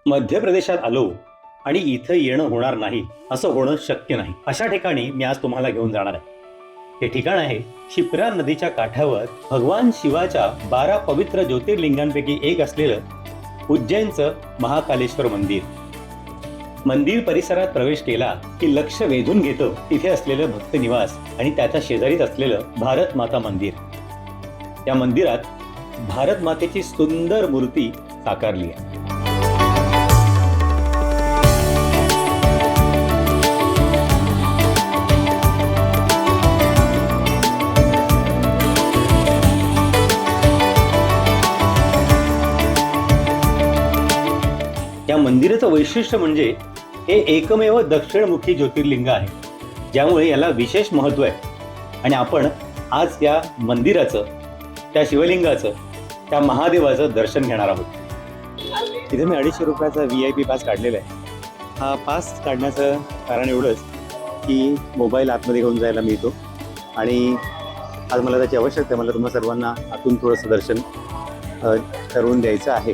मध्य प्रदेशात आलो आणि इथं येणं होणार नाही असं होणं शक्य नाही. अशा ठिकाणी मी आज तुम्हाला घेऊन जाणार आहे. हे ठिकाण आहे शिप्रा नदीच्या काठावर भगवान शिवाच्या 12 पवित्र ज्योतिर्लिंगांपैकी एक असलेलं उज्जैनचं महाकालेश्वर मंदिर. मंदिर परिसरात प्रवेश केला की लक्ष वेधून घेतं तिथे असलेलं भक्त निवास आणि त्याच्या शेजारीच असलेलं भारत माता मंदिर. या मंदिरात भारत मातेची सुंदर मूर्ती साकारली आहे. या मंदिराचं वैशिष्ट्य म्हणजे हे एकमेव दक्षिणमुखी ज्योतिर्लिंग आहे, ज्यामुळे याला विशेष महत्त्व आहे. आणि आपण आज या मंदिराचं, त्या शिवलिंगाचं, त्या महादेवाचं दर्शन घेणार आहोत. इथे मी 250 रुपयाचा VIP पास काढलेला आहे. हा पास काढण्याचं कारण एवढंच की मोबाईल आतमध्ये घेऊन जायला मिळतो आणि आज मला त्याची आवश्यकता आहे. मला तुम्हा सर्वांना आतून थोडंसं दर्शन ठरवून द्यायचं आहे,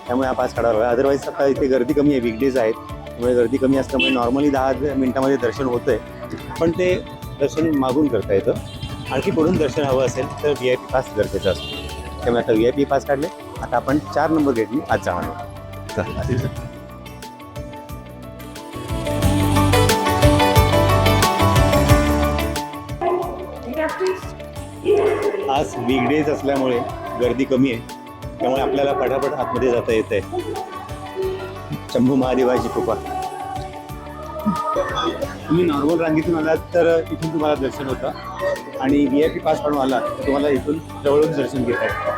त्यामुळे हा पास काढावा. अदरवाईज आता इथे गर्दी कमी आहे, वीकडेज आहेत, त्यामुळे गर्दी कमी असल्यामुळे नॉर्मली 10 मिनिटामध्ये दर्शन होतं आहे. पण ते दर्शन मागून करता येतं. आणखी पुढून दर्शन हवं असेल तर VIP पास गरजेचं असतो. त्यामुळे आता VIP पास काढले. आता आपण 4 नंबर गेटनी आज जाणार आहोत. आज वीकडेज असल्यामुळे गर्दी कमी आहे, त्यामुळे आपल्याला पटापट आतमध्ये जाता येत आहे. शंभू महादेवाची कृपा. तुम्ही नॉर्मल रांगेतून आलात तर इथून तुम्हाला दर्शन होतं आणि VIP पास काढून आलात तर तुम्हाला इथून जवळून दर्शन घेता येतं.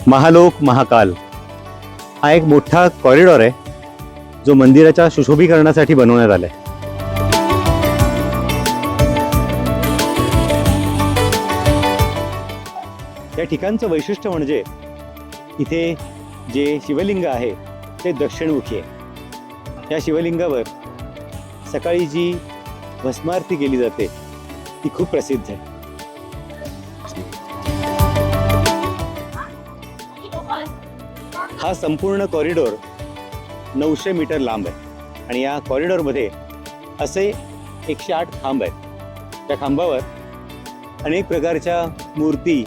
महालोक महाकाल हा एक मोठा कॉरिडॉर आहे जो मंदिराच्या सुशोभीकरणासाठी बनवण्यात आलाय. या ठिकाणचं वैशिष्ट्य म्हणजे इथे जे शिवलिंग आहे ते दक्षिणमुखी आहे. या शिवलिंगावर सकाळी जी भस्मारती केली जाते ती खूप प्रसिद्ध आहे. हा संपूर्ण कॉरिडॉर 900 मीटर लांब आहे आणि या कॉरिडॉरमध्ये असे 108 खांब आहेत. त्या खांबावर अनेक प्रकारच्या मूर्ती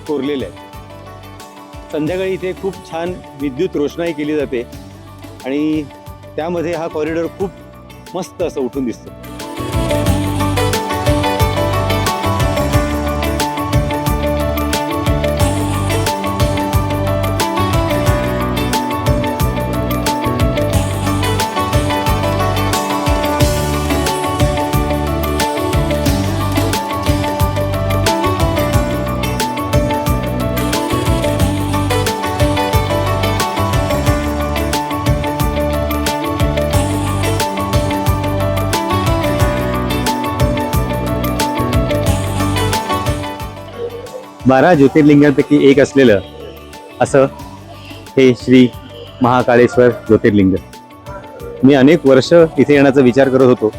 कोरलेल्या आहेत. संध्याकाळी इथे खूप छान विद्युत रोषणाई केली जाते आणि त्यामध्ये हा कॉरिडॉर खूप मस्त असं उठून दिसतो. बारा ज्योतिर्लिंगांपैकी एक असलेलं असं हे श्री महाकालेश्वर ज्योतिर्लिंग. मी अनेक वर्ष इथे येण्याचा विचार करत होतो,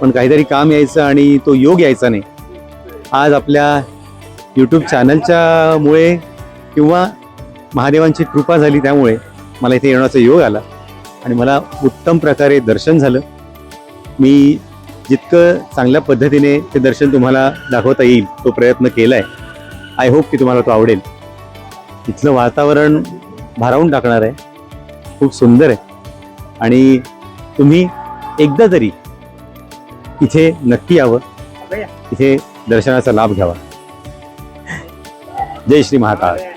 पण काहीतरी काम यायचं आणि तो योग यायचा नाही. आज आपल्या यूट्यूब चॅनलच्या मुळे किंवा महादेवांची कृपा झाली त्यामुळे मला इथे येण्याचा योग आला आणि मला उत्तम प्रकारे दर्शन झालं. मी जितकं चांगल्या पद्धतीने ते दर्शन तुम्हाला दाखवता येईल तो प्रयत्न केला आहे. आय होप की तुम्हाला तो आवडेल. इथलं वातावरण भारावून टाकणार आहे, खूप सुंदर आहे आणि तुम्ही एकदा तरी इथे नक्की यावं, इथे दर्शनाचा लाभ घ्यावा. जय श्री महाकाळ.